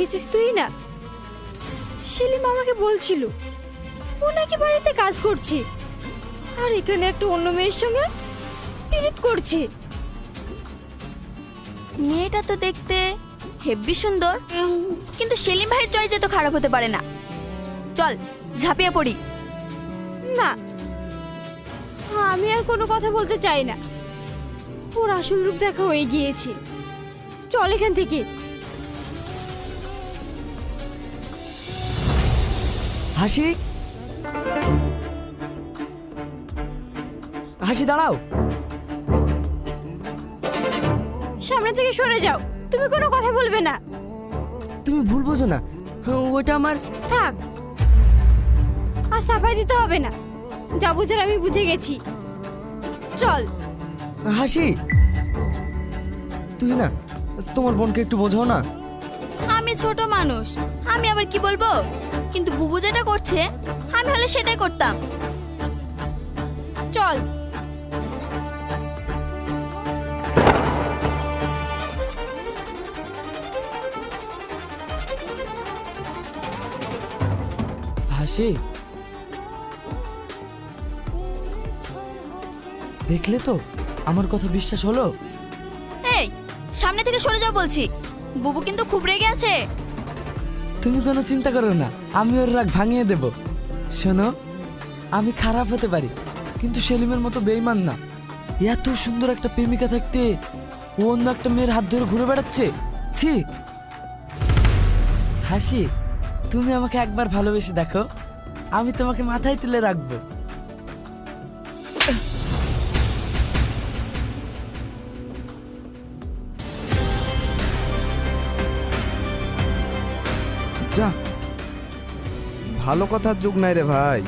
দেখেছিস তুই না, সেলিম আমাকে বলছিল ও নাকি বাড়িতে কাজ করছে আর এখানে একটা অন্য মেয়ের সঙ্গে পিরিত করছে। মেয়েটা তো দেখতে হেব্বি সুন্দর, কিন্তু সেলিম ভাইয়ের চয়েস তো খারাপ হতে পারে না। চল ঝাঁপিয়ে পড়ি। না, আমি আর কোনো কথা বলতে চাই না, ওর আসল রূপ দেখা হয়ে গিয়েছে। চল এখান থেকে। হাসি, হাসি দাঁড়াও। সামনে থেকে সরে যাও, তুমি কোনো কথা বলবে না। তুমি ভুল বোঝো না, ওটা আমার। থাক, আর সাফাই দিতে হবে না, যা বুঝার আমি বুঝে গেছি। চল। হাসি, তুই না তোমার বোনকে একটু বোঝাও না। আমি ছোট মানুষ, আমি আবার কি বলবো, কিন্তু বুবু যেটা করছে আমি হলে সেটাই করতাম। চল। হাসি, দেখলে তো আমার কথা বিশ্বাস হলো? এই, সামনে থেকে সরে যাও বলছি, বুবু কিন্তু খুব রেগে আছে। তুমি কোনো চিন্তা করো না, আমি ওর রাগ ভাঙিয়ে দেব। শোনো, আমি খারাপ হতে পারি, কিন্তু সেলিমের মতো বেঈমান না। এত সুন্দর একটা প্রেমিকা থাকতে ও অন্য একটা মেয়ের হাত ধরে ঘুরে বেড়াচ্ছে। ছি। হাসি, তুমি আমাকে একবার ভালোবেসে দেখো, আমি তোমাকে মাথায় তুলে রাখবো। যা, ভালো কথার যুগ নাই রে ভাই।